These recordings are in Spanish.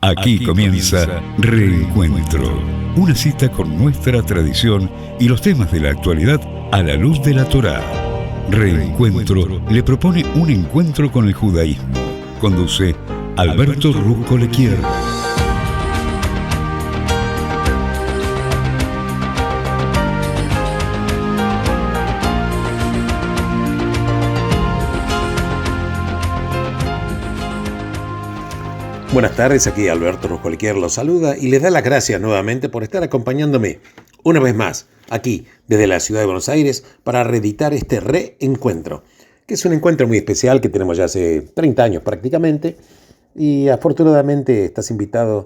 Aquí comienza Reencuentro, una cita con nuestra tradición y los temas de la actualidad a la luz de la Torá. Reencuentro le propone un encuentro con el judaísmo. Conduce Alberto Rusco Lequier. Buenas tardes, aquí Alberto Rusco Lequier los saluda y les da las gracias nuevamente por estar acompañándome una vez más aquí desde la ciudad de Buenos Aires para reeditar este reencuentro, que es un encuentro muy especial que tenemos ya hace 30 años prácticamente, y afortunadamente estás invitado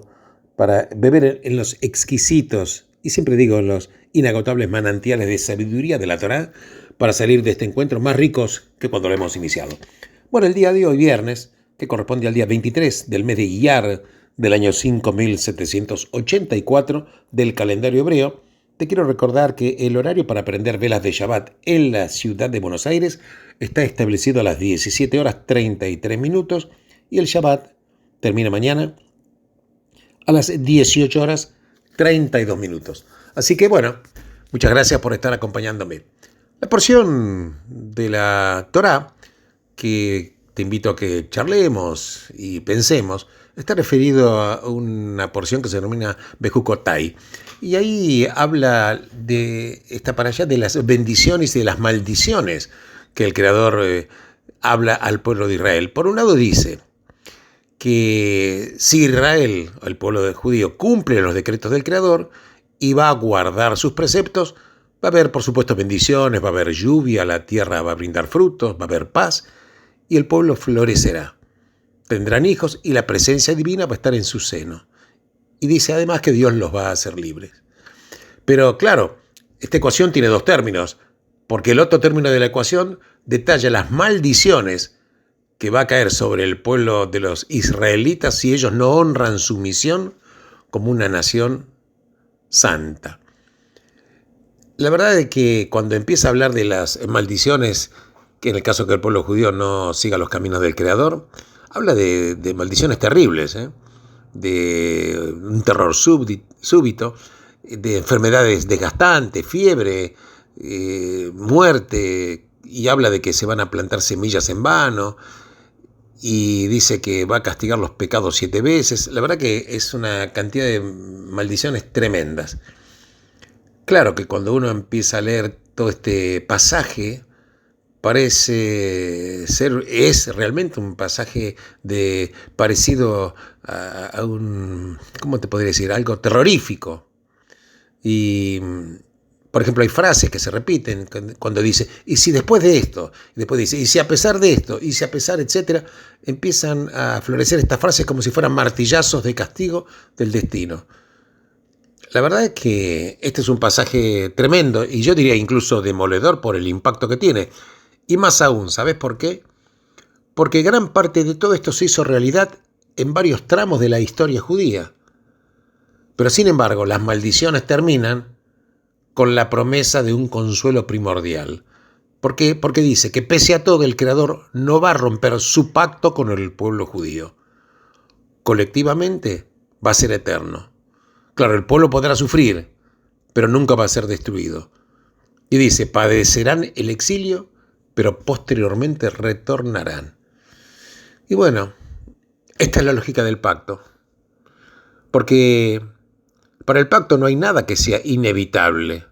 para beber en los exquisitos, y siempre digo en los inagotables manantiales de sabiduría de la Torá, para salir de este encuentro más ricos que cuando lo hemos iniciado. Bueno, el día de hoy, viernes, que corresponde al día 23 del mes de Iyar del año 5784 del calendario hebreo, te quiero recordar que el horario para prender velas de Shabbat en la ciudad de Buenos Aires está establecido a las 17 horas 33 minutos y el Shabbat termina mañana a las 18 horas 32 minutos. Así que bueno, muchas gracias por estar acompañándome. La porción de la Torá que te invito a que charlemos y pensemos, está referido a una porción que se denomina Bejucotai. Y ahí habla de esta parashá de las bendiciones y de las maldiciones que el Creador habla al pueblo de Israel. Por un lado dice que si Israel, el pueblo judío, cumple los decretos del Creador y va a guardar sus preceptos, va a haber, por supuesto, bendiciones, va a haber lluvia, la tierra va a brindar frutos, va a haber paz, y el pueblo florecerá. Tendrán hijos y la presencia divina va a estar en su seno. Y dice además que Dios los va a hacer libres. Pero claro, esta ecuación tiene dos términos, porque el otro término de la ecuación detalla las maldiciones que va a caer sobre el pueblo de los israelitas si ellos no honran su misión como una nación santa. La verdad es que cuando empieza a hablar de las maldiciones, que en el caso que el pueblo judío no siga los caminos del Creador, habla de maldiciones terribles, de un terror súbito, de enfermedades desgastantes, fiebre, muerte, y habla de que se van a plantar semillas en vano, y dice que va a castigar los pecados 7 veces. La verdad que es una cantidad de maldiciones tremendas. Claro que cuando uno empieza a leer todo este pasaje, parece ser, es realmente un pasaje parecido a un, ¿cómo te podría decir? Algo terrorífico. Y, por ejemplo, hay frases que se repiten cuando dice, y si después de esto, y después dice, y si a pesar de esto, y si a pesar, etcétera, empiezan a florecer estas frases como si fueran martillazos de castigo del destino. La verdad es que este es un pasaje tremendo, y yo diría incluso demoledor por el impacto que tiene. Y más aún, ¿sabes por qué? Porque gran parte de todo esto se hizo realidad en varios tramos de la historia judía. Pero sin embargo, las maldiciones terminan con la promesa de un consuelo primordial. ¿Por qué? Porque dice que pese a todo el Creador no va a romper su pacto con el pueblo judío. Colectivamente va a ser eterno. Claro, el pueblo podrá sufrir, pero nunca va a ser destruido. Y dice, padecerán el exilio, pero posteriormente retornarán. Y bueno, esta es la lógica del pacto. Porque para el pacto no hay nada que sea inevitable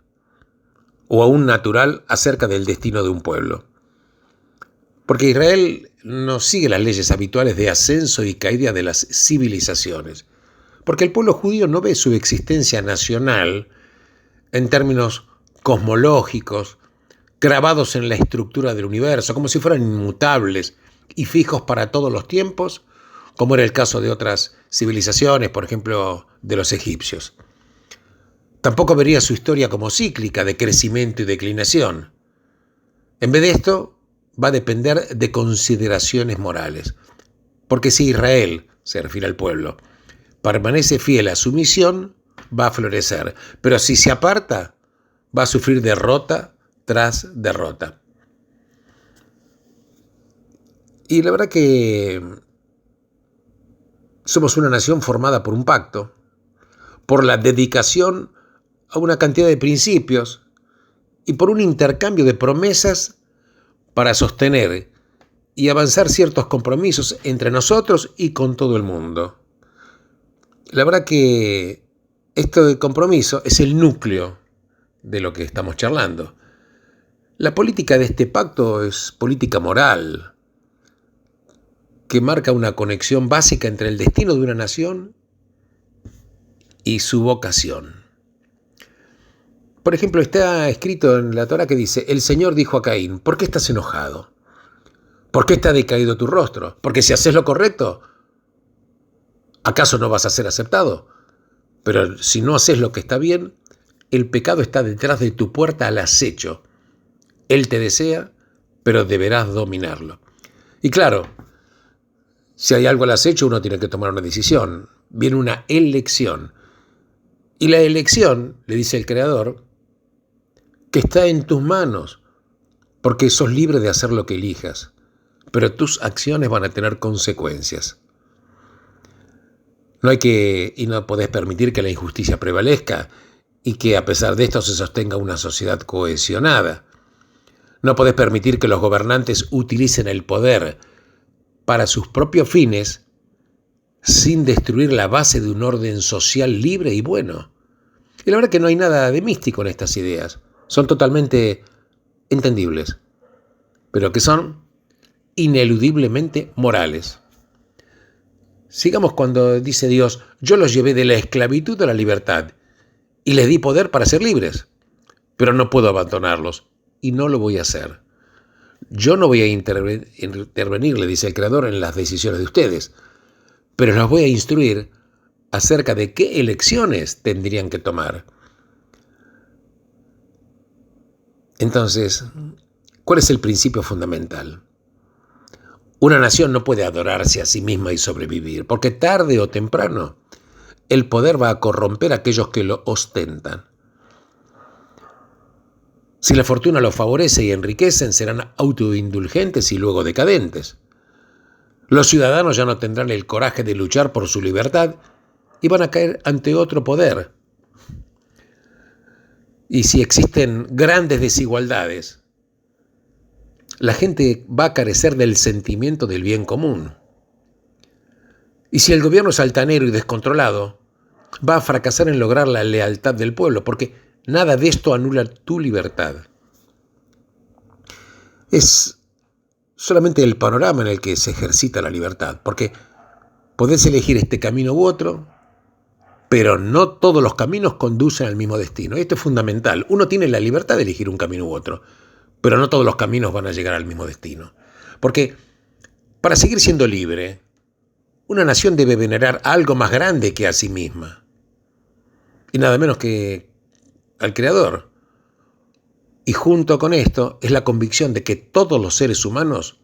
o aún natural acerca del destino de un pueblo. Porque Israel no sigue las leyes habituales de ascenso y caída de las civilizaciones. Porque el pueblo judío no ve su existencia nacional en términos cosmológicos, grabados en la estructura del universo, como si fueran inmutables y fijos para todos los tiempos, como era el caso de otras civilizaciones, por ejemplo, de los egipcios. Tampoco vería su historia como cíclica de crecimiento y declinación. En vez de esto, va a depender de consideraciones morales. Porque si Israel, se refiere al pueblo, permanece fiel a su misión, va a florecer. Pero si se aparta, va a sufrir derrota tras derrota. Y la verdad que Somos una nación formada por un pacto, por la dedicación a una cantidad de principios y por un intercambio de promesas para sostener y avanzar ciertos compromisos entre nosotros y con todo el mundo. La verdad que esto de compromiso es el núcleo de lo que estamos charlando. La política de este pacto es política moral, que marca una conexión básica entre el destino de una nación y su vocación. Por ejemplo, está escrito en la Torá que dice: el Señor dijo a Caín, ¿por qué estás enojado? ¿Por qué está decaído tu rostro? Porque si haces lo correcto, ¿acaso no vas a ser aceptado? Pero si no haces lo que está bien, el pecado está detrás de tu puerta al acecho. Él te desea, pero deberás dominarlo. Y claro, si hay algo al acecho, uno tiene que tomar una decisión. Viene una elección. Y la elección, le dice el Creador, que está en tus manos, porque sos libre de hacer lo que elijas, pero tus acciones van a tener consecuencias. No podés permitir que la injusticia prevalezca y que a pesar de esto se sostenga una sociedad cohesionada. No podés permitir que los gobernantes utilicen el poder para sus propios fines sin destruir la base de un orden social libre y bueno. Y la verdad que no hay nada de místico en estas ideas. Son totalmente entendibles, pero que son ineludiblemente morales. Sigamos cuando dice Dios: yo los llevé de la esclavitud a la libertad y les di poder para ser libres, pero no puedo abandonarlos y no lo voy a hacer. Yo no voy a intervenir, le dice el Creador, en las decisiones de ustedes, pero los voy a instruir acerca de qué elecciones tendrían que tomar. Entonces, ¿cuál es el principio fundamental? Una nación no puede adorarse a sí misma y sobrevivir, porque tarde o temprano el poder va a corromper a aquellos que lo ostentan. Si la fortuna los favorece y enriquecen, serán autoindulgentes y luego decadentes. Los ciudadanos ya no tendrán el coraje de luchar por su libertad y van a caer ante otro poder. Y si existen grandes desigualdades, la gente va a carecer del sentimiento del bien común. Y si el gobierno es altanero y descontrolado, va a fracasar en lograr la lealtad del pueblo, porque nada de esto anula tu libertad. Es solamente el panorama en el que se ejercita la libertad, porque podés elegir este camino u otro, pero no todos los caminos conducen al mismo destino. Esto es fundamental. Uno tiene la libertad de elegir un camino u otro, pero no todos los caminos van a llegar al mismo destino. Porque para seguir siendo libre, una nación debe venerar a algo más grande que a sí misma, y nada menos que al Creador. Y junto con esto es la convicción de que todos los seres humanos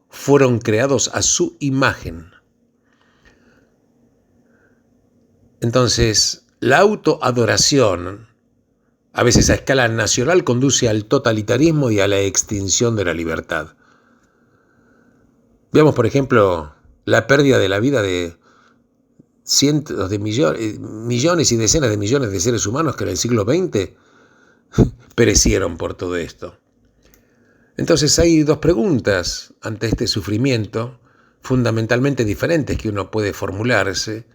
fueron creados a su imagen. Entonces, la autoadoración, a veces a escala nacional, conduce al totalitarismo y a la extinción de la libertad. Veamos, por ejemplo, la pérdida de la vida de cientos de millones y decenas de millones de seres humanos que en el siglo XX perecieron por todo esto. Entonces hay dos preguntas ante este sufrimiento fundamentalmente diferentes que uno puede formularse,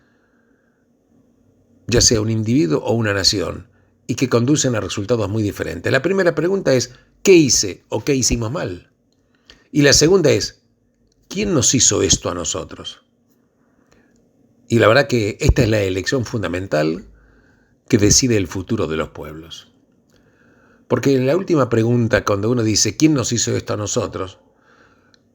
ya sea un individuo o una nación, y que conducen a resultados muy diferentes. La primera pregunta es: ¿qué hice o qué hicimos mal? Y la segunda es: ¿quién nos hizo esto a nosotros? Y la verdad que esta es la elección fundamental que decide el futuro de los pueblos. Porque en la última pregunta, cuando uno dice ¿quién nos hizo esto a nosotros?,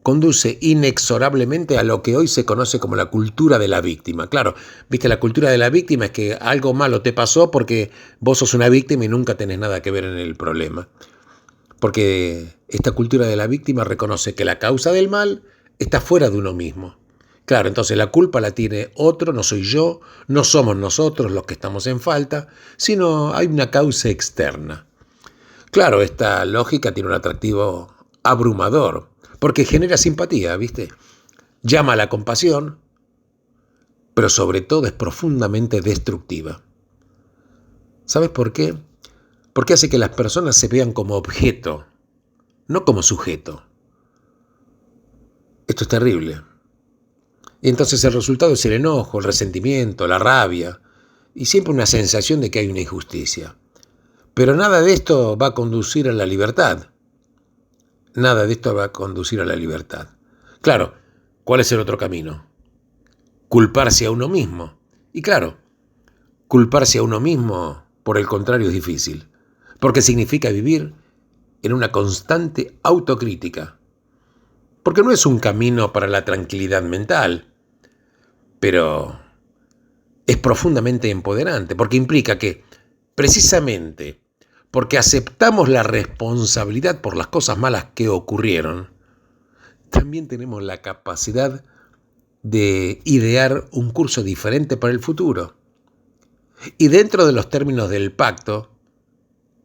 conduce inexorablemente a lo que hoy se conoce como la cultura de la víctima. Claro, viste, la cultura de la víctima es que algo malo te pasó porque vos sos una víctima y nunca tenés nada que ver en el problema. Porque esta cultura de la víctima reconoce que la causa del mal está fuera de uno mismo. Claro, entonces la culpa la tiene otro, no soy yo, no somos nosotros los que estamos en falta, sino hay una causa externa. Claro, esta lógica tiene un atractivo abrumador, porque genera simpatía, ¿viste? Llama a la compasión, pero sobre todo es profundamente destructiva. ¿Sabes por qué? Porque hace que las personas se vean como objeto, no como sujeto. Esto es terrible. Y entonces el resultado es el enojo, el resentimiento, la rabia y siempre una sensación de que hay una injusticia. Pero nada de esto va a conducir a la libertad. Nada de esto va a conducir a la libertad. Claro, ¿cuál es el otro camino? Culparse a uno mismo. Y claro, culparse a uno mismo, por el contrario, es difícil, porque significa vivir en una constante autocrítica. Porque no es un camino para la tranquilidad mental, pero es profundamente empoderante, porque implica que, precisamente, porque aceptamos la responsabilidad por las cosas malas que ocurrieron, también tenemos la capacidad de idear un curso diferente para el futuro. Y dentro de los términos del pacto,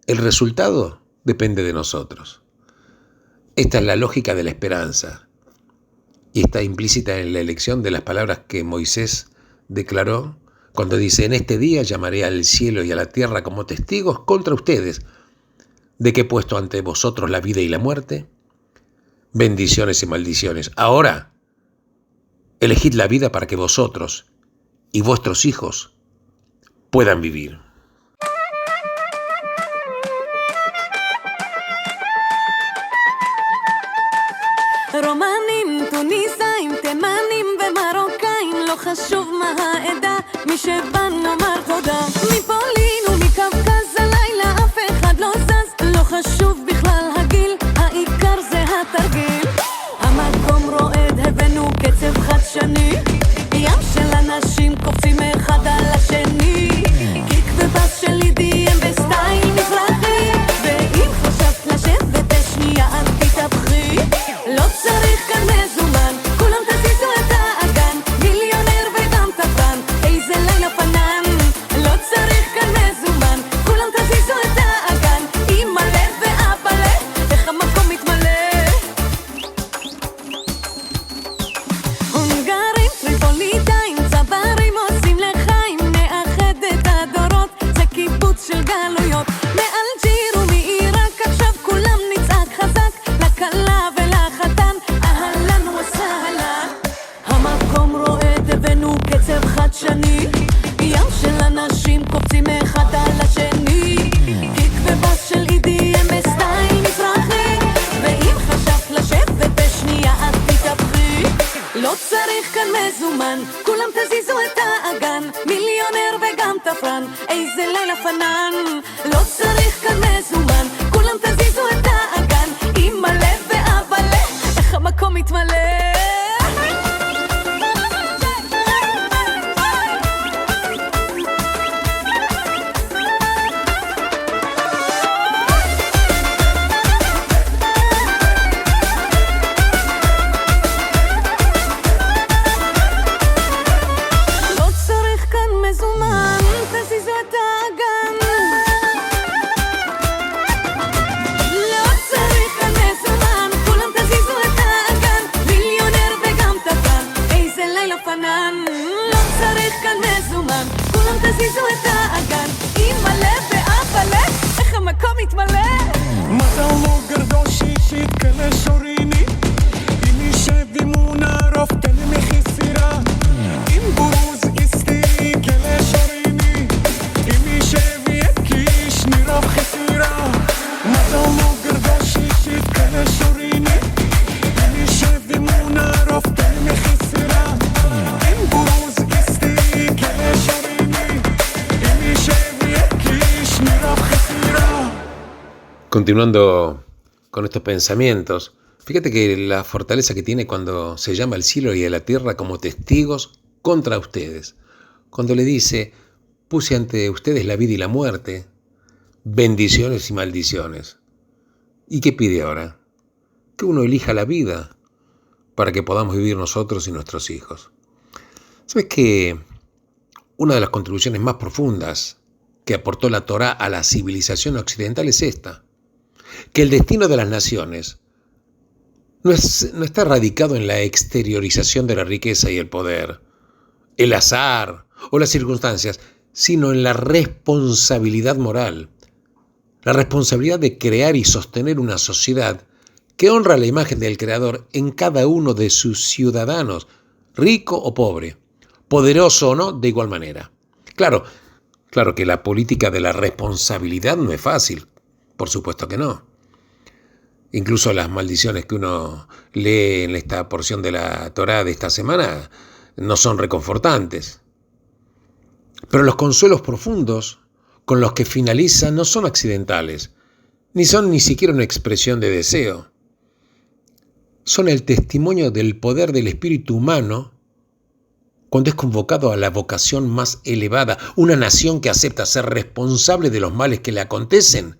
el resultado depende de nosotros. Esta es la lógica de la esperanza y está implícita en la elección de las palabras que Moisés declaró cuando dice: en este día llamaré al cielo y a la tierra como testigos contra ustedes de que he puesto ante vosotros la vida y la muerte, bendiciones y maldiciones. Ahora, elegid la vida para que vosotros y vuestros hijos puedan vivir. רומנים, טוניסאים, תימנים ומרוקאים, לא חשוב מה העדה, מי שבא נאמר תודה. מפולין ומקווקז הלילה אף אחד לא זז, לא חשוב בכלל הגיל, העיקר זה התרגיל. המקום רועד, הבאנו קצב חדשני, ים של אנשים קופצים אחד על השני, קיק ובאס של EDM בסטייל מזרחי, ואם חשבת לשבת בשנייה אל תתהפכי, לא צריך כאן מזומן, כולם תזיזו את האגן, מיליונר וגם תפן, איזה לילה פנן. לא צריך כאן מזומן, כולם תזיזו את האגן, אמא לב ואבא לב, איך המקום מתמלא. הונגרים, טריפוליטאים, צברים עושים לחיים, נאחד את הדורות, זה קיבוץ של גלויות. מאלג'יר ומעיראק עכשיו כולם נצעק חזק, לכלה ולחתן, אהלן וסהלן. המקום רועד, הבאנו קצב חדשני, ים של אנשים קופצים אחד על השני, קיק ובאס של EDM בסטייל מזרחי, ואם חשבת לשבת בשנייה את תתהפכי, לא צריך כאן מזומן, כולם תזיזו את האגן, מיליונר וגם תפרן, איזה לילה פנן. לא צריך כאן מזומן, כולם תזיזו את האגן, אמא לב ואבא לב, איך המקום מתמלא. לא צריך כאן מזומן, תזיזו את האגן. לא צריך כאן מזומן, כולם תזיזו את האגן, מיליונר וגם תפן, איזה לילה פנן. לא צריך כאן מזומן, כולם תזיזו את האגן, אמא לב ואבא לב, איך המקום מתמלא. مطلو قردوشي شيت كلا شوريني إني شادي مونا رف كلمة خسرة إن بروز إستي كلا شوريني إني شادي يكيش نرف خسرة مطلو قردوشي شيت كلا شوريني إني شادي مونا رف كلمة خسرة إن بروز إستي كلا شوريني إني شادي يكيش نرف خسرة. Continuando con estos pensamientos, fíjate que la fortaleza que tiene cuando se llama al cielo y a la tierra como testigos contra ustedes. Cuando le dice: puse ante ustedes la vida y la muerte, bendiciones y maldiciones. ¿Y qué pide ahora? Que uno elija la vida para que podamos vivir nosotros y nuestros hijos. ¿Sabes que una de las contribuciones más profundas que aportó la Torá a la civilización occidental es esta? Que el destino de las naciones no está radicado en la exteriorización de la riqueza y el poder, el azar o las circunstancias, sino en la responsabilidad moral. La responsabilidad de crear y sostener una sociedad que honra la imagen del Creador en cada uno de sus ciudadanos, rico o pobre, poderoso o no, de igual manera. Claro que la política de la responsabilidad no es fácil, por supuesto que no. Incluso las maldiciones que uno lee en esta porción de la Torá de esta semana no son reconfortantes. Pero los consuelos profundos con los que finaliza no son accidentales, ni son ni siquiera una expresión de deseo. Son el testimonio del poder del espíritu humano cuando es convocado a la vocación más elevada. Una nación que acepta ser responsable de los males que le acontecen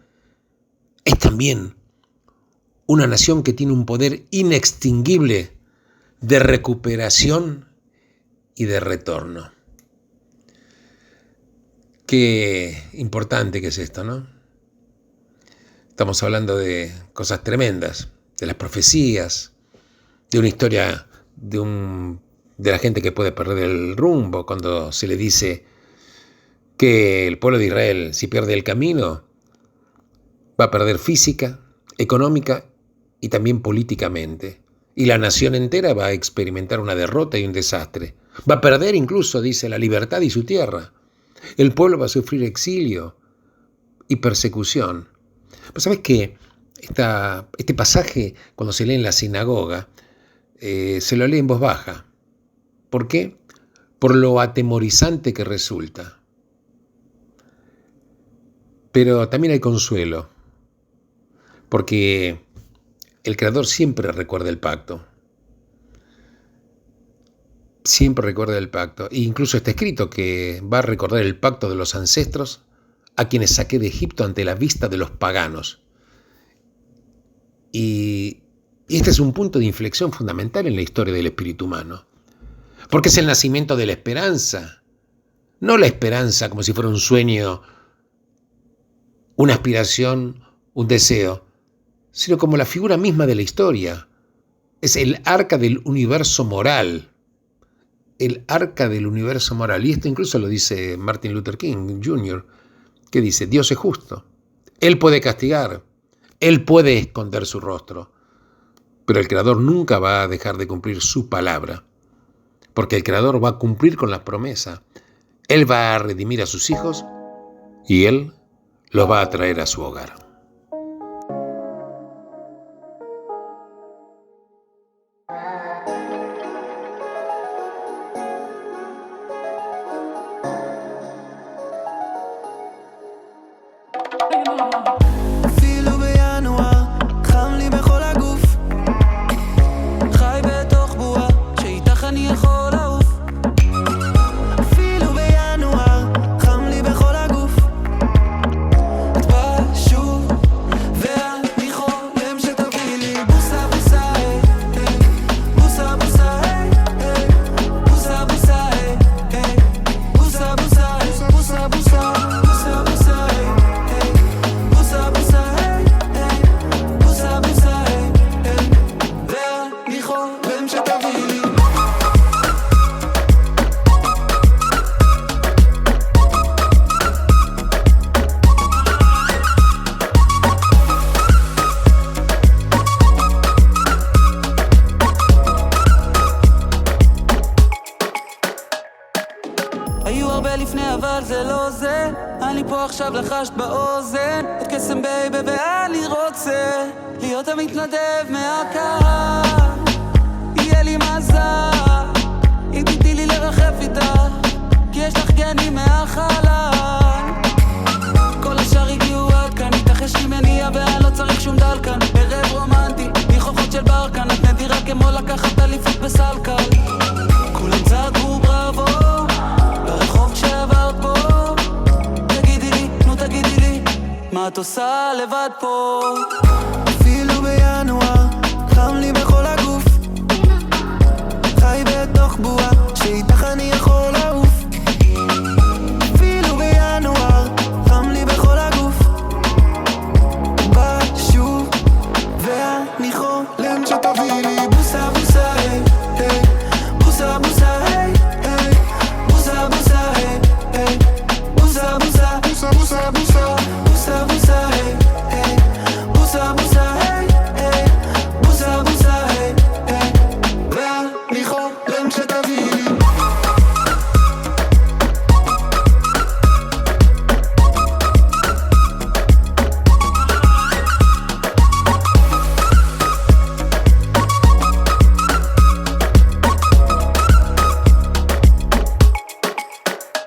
es también una nación que tiene un poder inextinguible de recuperación y de retorno. Qué importante que es esto, ¿no? Estamos hablando de cosas tremendas, de las profecías, de una historia de la gente que puede perder el rumbo cuando se le dice que el pueblo de Israel, si pierde el camino, va a perder física, económica y también políticamente. Y la nación entera va a experimentar una derrota y un desastre. Va a perder incluso, dice, la libertad y su tierra. El pueblo va a sufrir exilio y persecución. Pero ¿sabes qué? Este pasaje, cuando se lee en la sinagoga, se lo lee en voz baja. ¿Por qué? Por lo atemorizante que resulta. Pero también hay consuelo, porque el Creador siempre recuerda el pacto. Siempre recuerda el pacto. E incluso está escrito que va a recordar el pacto de los ancestros a quienes saqué de Egipto ante la vista de los paganos. Y este es un punto de inflexión fundamental en la historia del espíritu humano. Porque es el nacimiento de la esperanza. No la esperanza como si fuera un sueño, una aspiración, un deseo, sino como la figura misma de la historia. Es el arca del universo moral. El arca del universo moral. Y esto incluso lo dice Martin Luther King Jr., que dice: Dios es justo. Él puede castigar. Él puede esconder su rostro. Pero el Creador nunca va a dejar de cumplir su palabra. Porque el Creador va a cumplir con la promesa. Él va a redimir a sus hijos y Él los va a traer a su hogar. אפילו בינואר חם לי בכל הגוף, חי בתוך בועה שאיתך אני יכול לעוף. אפילו בינואר חם לי בכל הגוף, את באה שוב ואני חולם שתביא לי בוסה בוסה בוסה בוסה בוסה בוסה בוסה בוסה בוסה בוסה היו הרבה לפני אבל זה לא זה, אני פה עכשיו לחשת באוזן את קסם בייבי ואני רוצה להיות המתנדב מהקהל. יהיה לי מזל אם תתני לי לרחף איתך, כי יש לך גנים מהחלל. כל השאר הגיעו עד כאן, איתך יש לי מניע ואני לא צריך שום דל כאן. ערב רומנטי, ניחוחות של בר כאן, את נדירה כמו לקחת אליפות בסלקל. כולם צעקו בראבו ברחוב כשעברת פה, תגידי לי מה את עושה לבד פה. אפילו בינואר חם לי בכל הגוף, חי בתוך בועה שאיתך אני יכול לעוף. אפילו בינואר חם לי בכל הגוף, בא שוב ואני חולם שתביא לי בוסה בוסה בוסה בוסה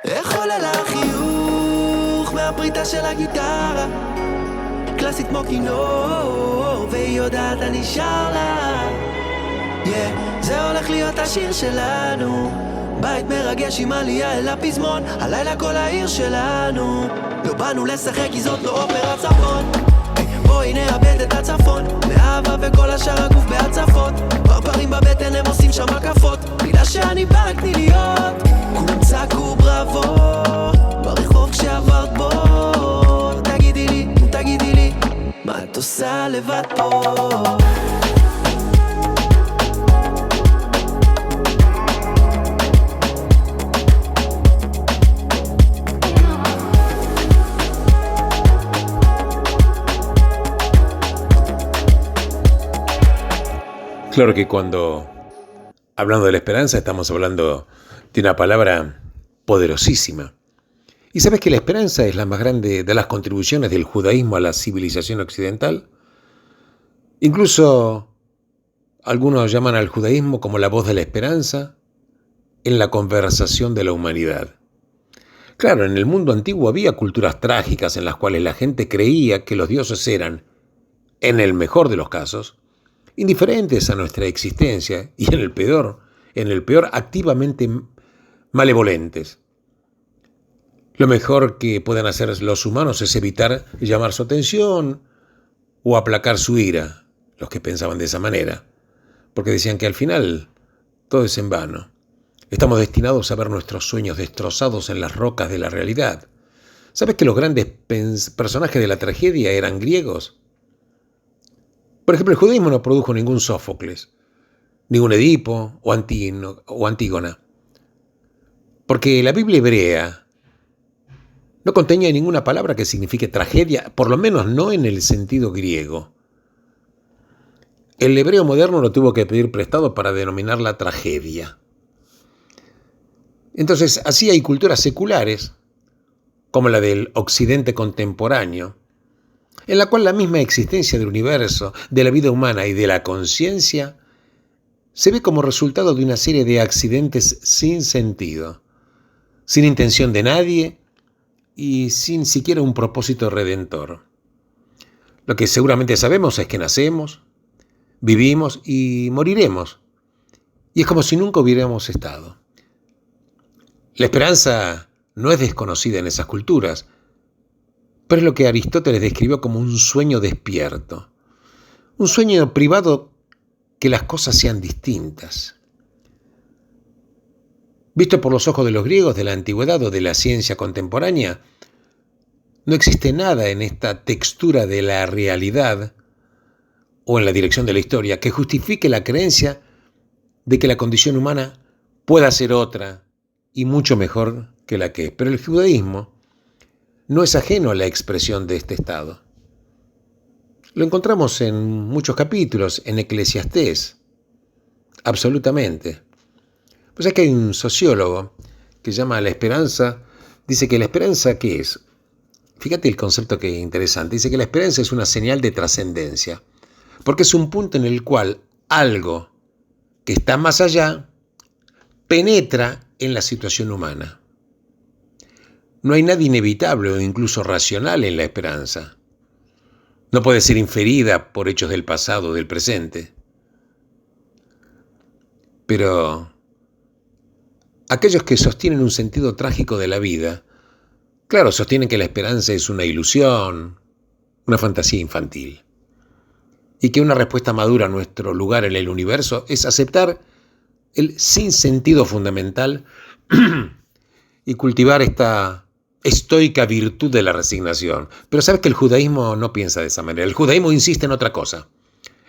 איך עולה לה חיוך מהפריטה של הגיטרה, קלאסית כמו כינור, והיא יודעת אני שר לה. זה הולך להיות השיר שלנו, בית מרגש עם עלייה אל הפזמון, הלילה כל העיר שלנו. לא באנו לשחק כי זאת לא אופרת צפון, בואי נאבד את הצפון, מאהבה וכל השאר הגוף בהצפות, פרפרים בבטן הם עושים שם הקפות, בגלל שאני בא רק תני להיות. כולם צעקו בראבו ברחוב כשעברת בו, תגידי לי, מה את עושה לבד פה? Claro que cuando hablando de la esperanza estamos hablando de una palabra poderosísima. ¿Y sabes que la esperanza es la más grande de las contribuciones del judaísmo a la civilización occidental? Incluso algunos llaman al judaísmo como la voz de la esperanza en la conversación de la humanidad. Claro, en el mundo antiguo había culturas trágicas en las cuales la gente creía que los dioses eran, en el mejor de los casos, indiferentes a nuestra existencia y en el peor activamente malevolentes. Lo mejor que pueden hacer los humanos es evitar llamar su atención o aplacar su ira, los que pensaban de esa manera, porque decían que al final todo es en vano. Estamos destinados a ver nuestros sueños destrozados en las rocas de la realidad. ¿Sabes que los grandes personajes de la tragedia eran griegos? Por ejemplo, el judaísmo no produjo ningún Sófocles, ningún Edipo o Antígona, porque la Biblia hebrea no contenía ninguna palabra que signifique tragedia, por lo menos no en el sentido griego. El hebreo moderno lo tuvo que pedir prestado para denominarla tragedia. Entonces, así hay culturas seculares, como la del occidente contemporáneo, en la cual la misma existencia del universo, de la vida humana y de la conciencia se ve como resultado de una serie de accidentes sin sentido, sin intención de nadie y sin siquiera un propósito redentor. Lo que seguramente sabemos es que nacemos, vivimos y moriremos, y es como si nunca hubiéramos estado. La esperanza no es desconocida en esas culturas, pero es lo que Aristóteles describió como un sueño despierto, un sueño privado que las cosas sean distintas. Visto por los ojos de los griegos de la antigüedad o de la ciencia contemporánea, no existe nada en esta textura de la realidad o en la dirección de la historia que justifique la creencia de que la condición humana pueda ser otra y mucho mejor que la que es. Pero el judaísmo no es ajeno a la expresión de este estado. Lo encontramos en muchos capítulos, en Eclesiastés, absolutamente. Pues es que hay un sociólogo que llama la esperanza, dice que la esperanza, ¿qué es? Fíjate el concepto que es interesante. Dice que la esperanza es una señal de trascendencia, porque es un punto en el cual algo que está más allá penetra en la situación humana. No hay nada inevitable o incluso racional en la esperanza. No puede ser inferida por hechos del pasado o del presente. Pero aquellos que sostienen un sentido trágico de la vida, claro, sostienen que la esperanza es una ilusión, una fantasía infantil, y que una respuesta madura a nuestro lugar en el universo es aceptar el sinsentido fundamental y cultivar esta estoica virtud de la resignación. Pero sabes que el judaísmo no piensa de esa manera. El judaísmo insiste en otra cosa.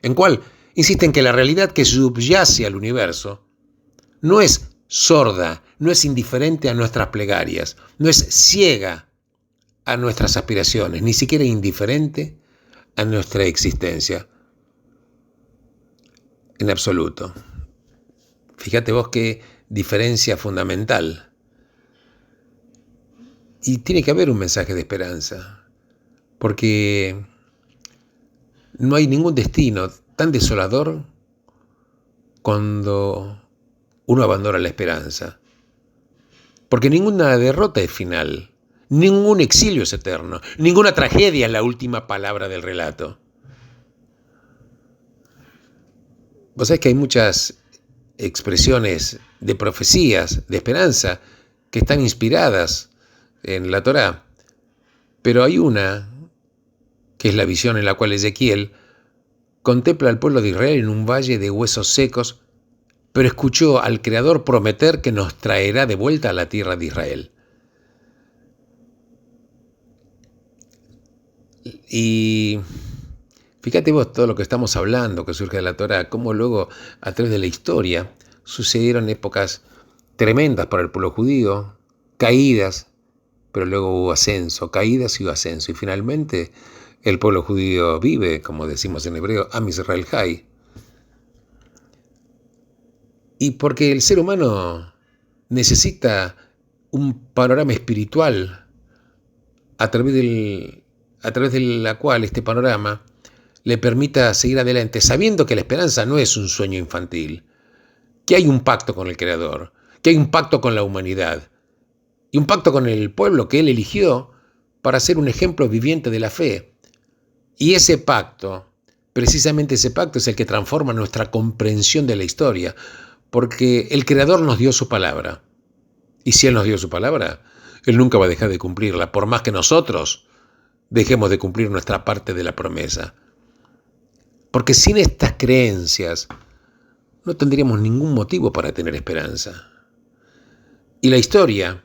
¿En cuál? Insiste en que la realidad que subyace al universo no es sorda, no es indiferente a nuestras plegarias, no es ciega a nuestras aspiraciones, ni siquiera indiferente a nuestra existencia. En absoluto. Fíjate vos qué diferencia fundamental. Y tiene que haber un mensaje de esperanza, porque no hay ningún destino tan desolador cuando uno abandona la esperanza. Porque ninguna derrota es final, ningún exilio es eterno, ninguna tragedia es la última palabra del relato. Vos sabés que hay muchas expresiones de profecías, de esperanza, que están inspiradas en la Torá, pero hay una, que es la visión en la cual Ezequiel contempla al pueblo de Israel en un valle de huesos secos, pero escuchó al Creador prometer que nos traerá de vuelta a la tierra de Israel. Y fíjate vos todo lo que estamos hablando, que surge de la Torá, cómo luego a través de la historia sucedieron épocas tremendas para el pueblo judío, caídas, pero luego hubo ascenso, caídas y hubo ascenso. Y finalmente el pueblo judío vive, como decimos en hebreo, Am Israel Hay. Y porque el ser humano necesita un panorama espiritual a través de la cual este panorama le permita seguir adelante, sabiendo que la esperanza no es un sueño infantil, que hay un pacto con el Creador, que hay un pacto con la humanidad y un pacto con el pueblo que Él eligió para ser un ejemplo viviente de la fe. Y ese pacto, precisamente ese pacto es el que transforma nuestra comprensión de la historia, porque el Creador nos dio su palabra. Y si Él nos dio su palabra, Él nunca va a dejar de cumplirla, por más que nosotros dejemos de cumplir nuestra parte de la promesa. Porque sin estas creencias no tendríamos ningún motivo para tener esperanza. Y la historia,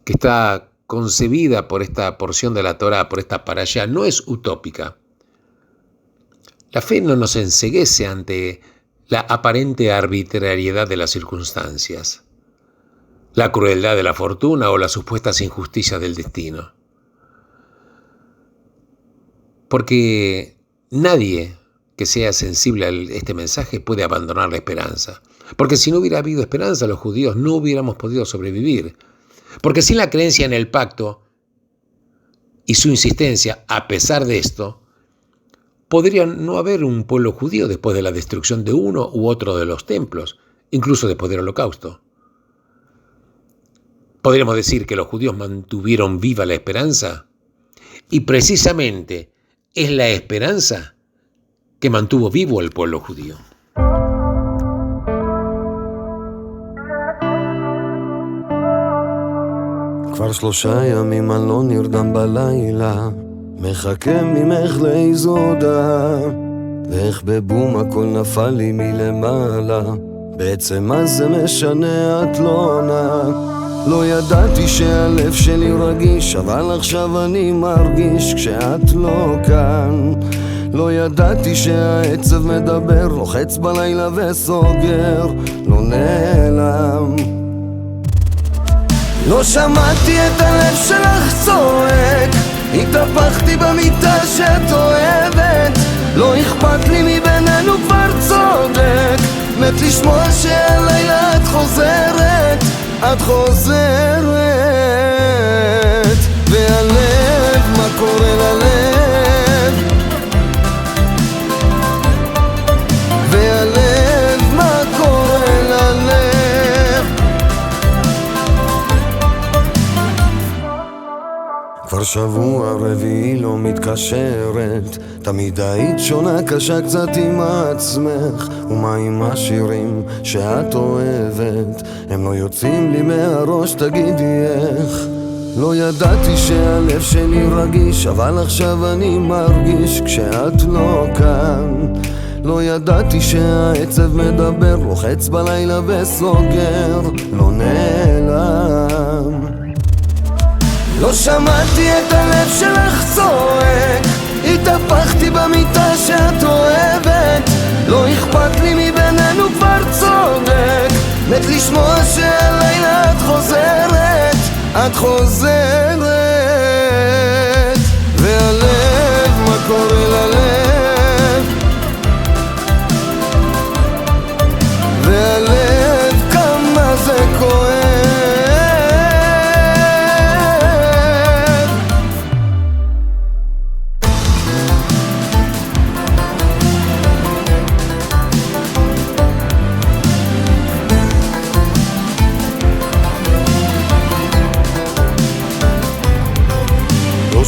que está concebida por esta porción de la Torá, por esta parashá, no es utópica. La fe no nos enceguece ante la aparente arbitrariedad de las circunstancias, la crueldad de la fortuna o las supuestas injusticias del destino. Porque nadie que sea sensible a este mensaje puede abandonar la esperanza. Porque si no hubiera habido esperanza, los judíos no hubiéramos podido sobrevivir. Porque sin la creencia en el pacto y su insistencia, a pesar de esto, podría no haber un pueblo judío después de la destrucción de uno u otro de los templos, incluso después del Holocausto. Podríamos decir que los judíos mantuvieron viva la esperanza, y precisamente es la esperanza que mantuvo vivo al pueblo judío. כבר 3 ימים אני לא נרדם בלילה, מחכה ממך לאיזו הודעה, ואיך בבום הכל נפל לי מלמעלה, בעצם מה זה משנה את לא עונה. לא ידעתי שהלב שלי רגיש, אבל עכשיו אני מרגיש כשאת לא כאן. לא ידעתי שהעצב מדבר, לוחץ בלילה וסוגר, לא נעלם. לא שמעתי את הלב שלך צועק, התהפכתי במיטה שאת אוהבת, לא אכפת לי מבינינו כבר צודק, מת לשמוע שהלילה את חוזרת, את חוזרת. והלב, מה קורה ללב? והלב, מה קורה ללב? כבר שבוע רביעי לא מתקשרת, תמיד היית שונה קשה קצת עם עצמך, ומה עם השירים שאת אוהבת, הם לא יוצאים לי מהראש, תגידי איך. לא ידעתי שהלב שלי רגיש, אבל עכשיו אני מרגיש כשאת לא כאן. לא ידעתי שהעצב מדבר, לוחץ בלילה וסוגר, לא נעלם. לא שמעתי את הלב שלך צועק, התהפכתי במיטה שאת אוהבת, לא אכפת לי מבינינו כבר צודק, מת לשמוע שהלילה את חוזרת, את חוזרת. והלב, מה קורה ללב? והלב, כמה זה כואב.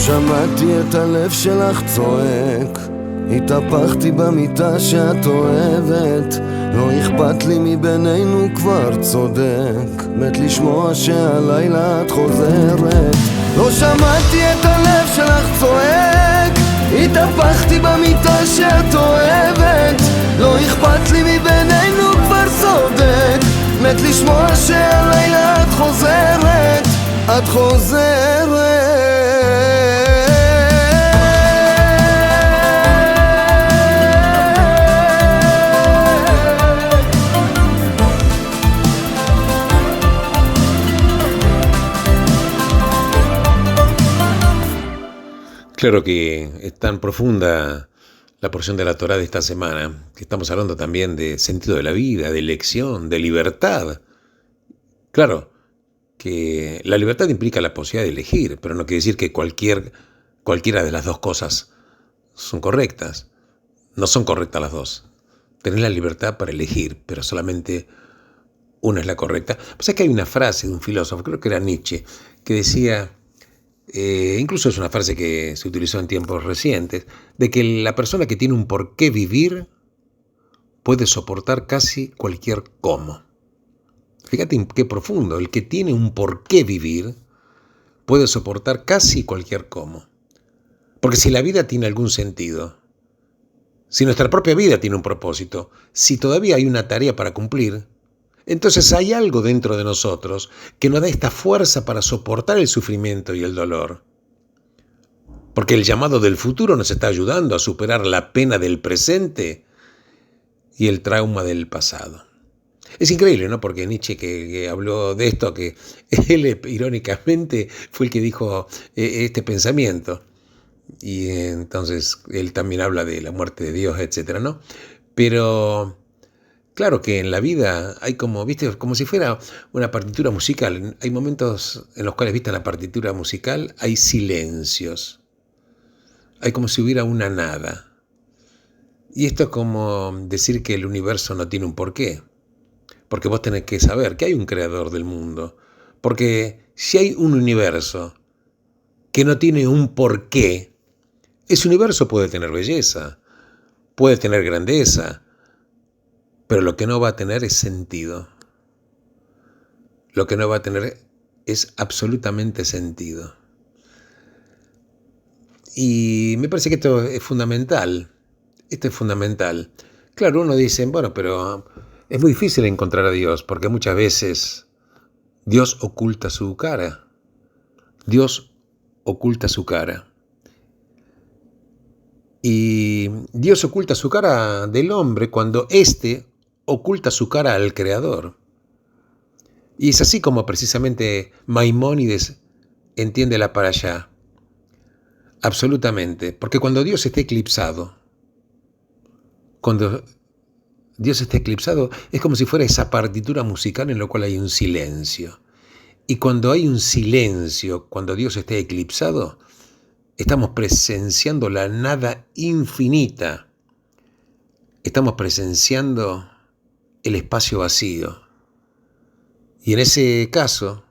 שמעתי את הלב שלך צועק, התהפכתי במיטה שאת אוהבת, לא אכפת לי מבינינו כבר צודק, מת לשמוע שהלילה את חוזרת. לא שמעתי את הלב שלך צועק, התהפכתי במיטה שאת אוהבת, לא אכפת לי מבינינו כבר צודק, מת לשמוע שהלילה את חוזרת, את חוזרת. Claro que es tan profunda la porción de la Torá de esta semana, que estamos hablando también de sentido de la vida, de elección, de libertad. Claro que la libertad implica la posibilidad de elegir, pero no quiere decir que cualquiera de las dos cosas son correctas. No son correctas las dos. Tenés la libertad para elegir, pero solamente una es la correcta. Pues es que hay una frase de un filósofo, creo que era Nietzsche, que decía... incluso es una frase que se utilizó en tiempos recientes, de que la persona que tiene un por qué vivir puede soportar casi cualquier cómo. Fíjate qué profundo, el que tiene un por qué vivir puede soportar casi cualquier cómo. Porque si la vida tiene algún sentido, si nuestra propia vida tiene un propósito, si todavía hay una tarea para cumplir, entonces hay algo dentro de nosotros que nos da esta fuerza para soportar el sufrimiento y el dolor. Porque el llamado del futuro nos está ayudando a superar la pena del presente y el trauma del pasado. Es increíble, ¿no? Porque Nietzsche que habló de esto, que él irónicamente fue el que dijo este pensamiento. Y entonces él también habla de la muerte de Dios, etcétera, ¿no? Pero... claro que en la vida hay como, ¿viste? Como si fuera una partitura musical. Hay momentos en los cuales, ¿viste? En la partitura musical hay silencios. Hay como si hubiera una nada. Y esto es como decir que el universo no tiene un porqué. Porque vos tenés que saber que hay un creador del mundo. Porque si hay un universo que no tiene un porqué, ese universo puede tener belleza, puede tener grandeza, pero lo que no va a tener es sentido. Lo que no va a tener es absolutamente sentido. Y me parece que esto es fundamental. Esto es fundamental. Claro, uno dice, bueno, pero es muy difícil encontrar a Dios, porque muchas veces Dios oculta su cara. Dios oculta su cara. Y Dios oculta su cara del hombre cuando éste oculta su cara al Creador. Y es así como precisamente Maimónides entiende la parashá. Absolutamente. Porque cuando Dios está eclipsado, es como si fuera esa partitura musical en la cual hay un silencio. Y cuando hay un silencio, cuando Dios está eclipsado, estamos presenciando la nada infinita. Estamos presenciando el espacio vacío. Y en ese caso,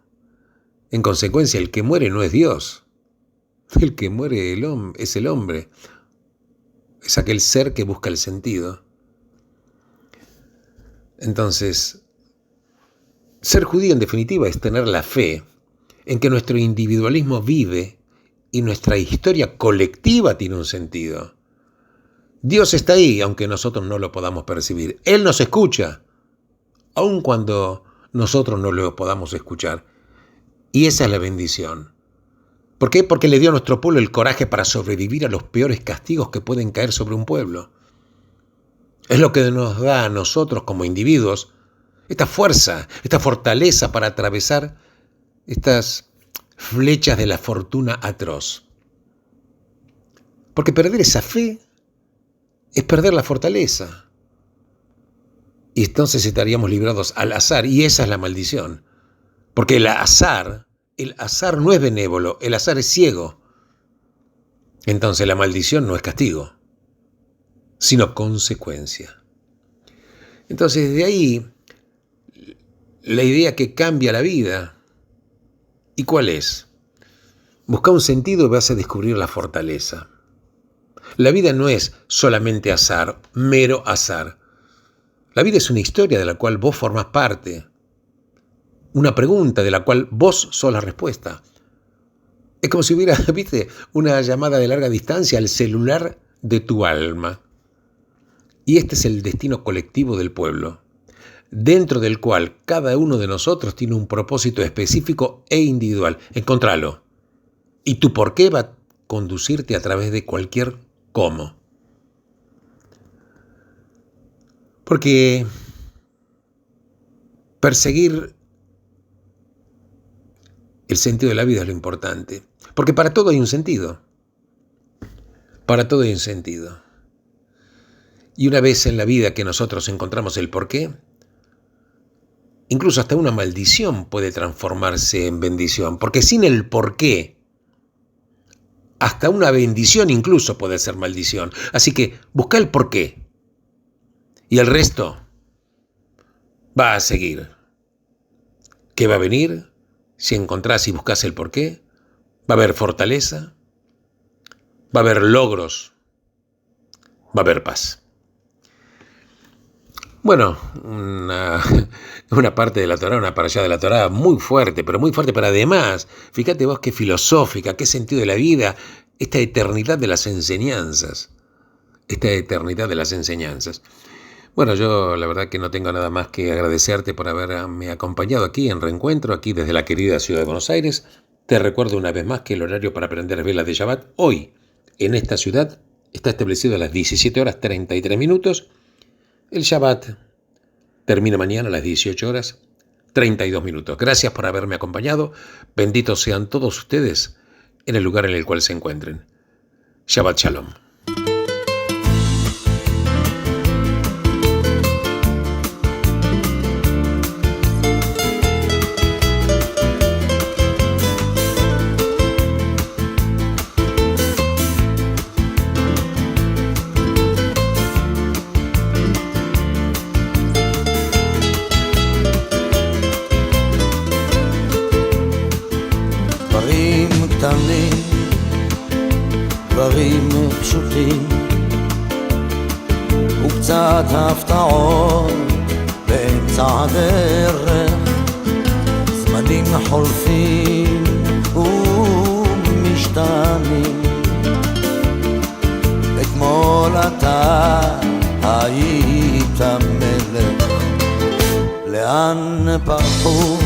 en consecuencia, el que muere no es Dios. El que muere es el hombre. Es aquel ser que busca el sentido. Entonces, ser judío en definitiva es tener la fe en que nuestro individualismo vive y nuestra historia colectiva tiene un sentido. Dios está ahí, aunque nosotros no lo podamos percibir. Él nos escucha, aun cuando nosotros no lo podamos escuchar. Y esa es la bendición. ¿Por qué? Porque le dio a nuestro pueblo el coraje para sobrevivir a los peores castigos que pueden caer sobre un pueblo. Es lo que nos da a nosotros como individuos esta fuerza, esta fortaleza para atravesar estas flechas de la fortuna atroz. Porque perder esa fe es perder la fortaleza. Y entonces estaríamos librados al azar, y esa es la maldición. Porque el azar no es benévolo, el azar es ciego. Entonces la maldición no es castigo, sino consecuencia. Entonces de ahí la idea que cambia la vida. ¿Y cuál es? Busca un sentido y vas a descubrir la fortaleza. La vida no es solamente azar, mero azar. La vida es una historia de la cual vos formás parte. Una pregunta de la cual vos sos la respuesta. Es como si hubiera, ¿viste?, una llamada de larga distancia al celular de tu alma. Y este es el destino colectivo del pueblo, dentro del cual cada uno de nosotros tiene un propósito específico e individual. Encontralo. Y tu por qué va a conducirte a través de cualquier cómo. Porque perseguir el sentido de la vida es lo importante. Porque para todo hay un sentido. Para todo hay un sentido. Y una vez en la vida que nosotros encontramos el porqué, incluso hasta una maldición puede transformarse en bendición. Porque sin el porqué, hasta una bendición incluso puede ser maldición. Así que busca el porqué. Y el resto va a seguir. ¿Qué va a venir? Si encontrás y buscas el porqué, va a haber fortaleza, va a haber logros, va a haber paz. Bueno, una parte de la Torá, una parashá de la Torá muy fuerte, pero además, fíjate vos qué filosófica, qué sentido de la vida, esta eternidad de las enseñanzas. Bueno, yo la verdad que no tengo nada más que agradecerte por haberme acompañado aquí en Reencuentro, aquí desde la querida ciudad de Buenos Aires. Te recuerdo una vez más que el horario para prender velas de Shabbat hoy en esta ciudad está establecido a las 17 horas 33 minutos. El Shabbat termina mañana a las 18 horas 32 minutos. Gracias por haberme acompañado. Benditos sean todos ustedes en el lugar en el cual se encuentren. Shabbat Shalom. דברים פשוטים וקצת הפתעות באמצע הדרך, זמנים חולפים ומשתנים. אתמול אתה היית מלך, לאן פרחו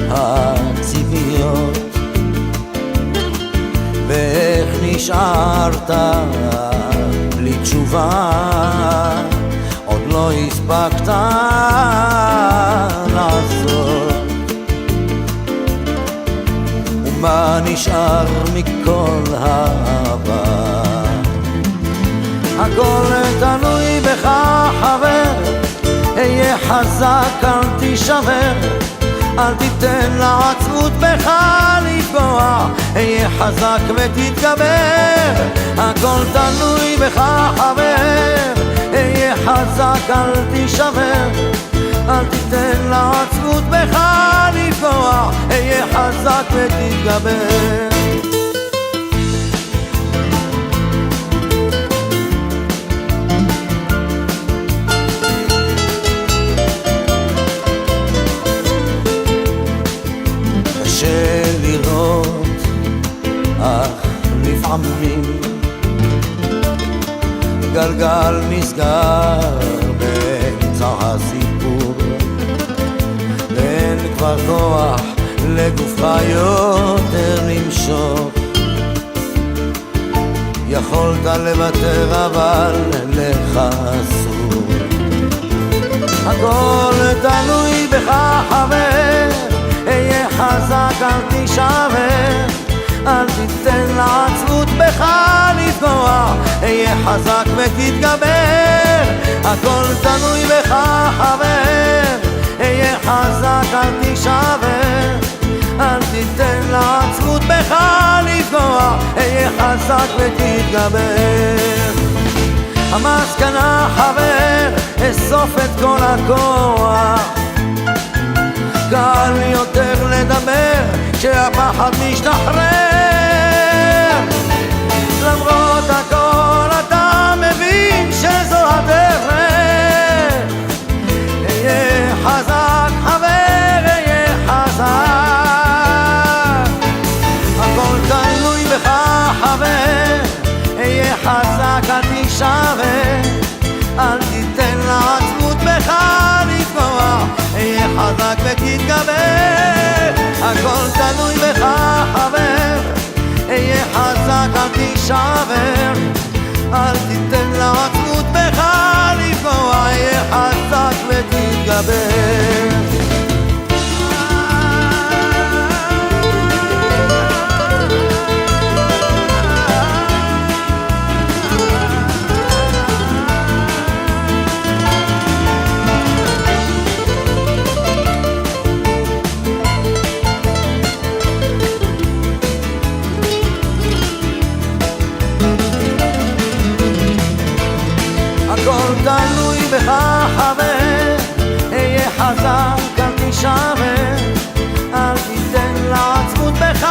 הציפיות ואיך נשארת בלי תשובה, עוד לא הספקת לעשות. ומה נשאר מכל העבר? הכל תלוי בך חבר, היה חזק אל תישבר, אל תיתן לעצמות בך לפגוע, היה חזק ותתגבר. הכל תלוי בך חבר, היה חזק אל תישבר, אל תיתן לעצמות בך לפגוע, היה חזק ותתגבר. לראות, אך לפעמים גלגל נסגר באמצע הסיפור, ואין כבר כוח לגופך יותר למשוך. יכולת לוותר אבל לך אסור. הכל תלוי בך חבר, היה חזק אל תישבר, אל תיתן לעצמות בך לפגוע, היה חזק ותתגבר. הכל תלוי בך חבר, היה חזק אל תישבר, אל תיתן לעצמות בך לפגוע, היה חזק ותתגבר. המסקנה חבר, אסוף את כל הכוח, קל יותר לדבר כשהפחד משתחרר. למרות הכל אתה מבין שזו הדרך. היה חזק חבר, היה חזק. הכל תלוי בך חבר, היה חזק אל תישבר. אל תיתן לעצמות בך לפגוע, היה חזק ותתגבר. הכל תלוי בך חבר, היה חזק אל תישבר. אל תיתן לעצמות בך לפגוע, היה חזק ותתגבר. הכל תלוי בך חבר, היה חזק אל תישבר. אל תיתן לעצמות בך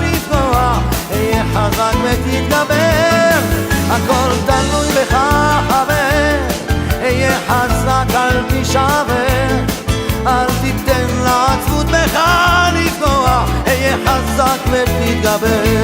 לפגוע, היה חזק ותתגבר. הכל תלוי בך חבר, היה חזק אל תישבר. אל תיתן לעצמות בך לפגוע, היה חזק ותתגבר.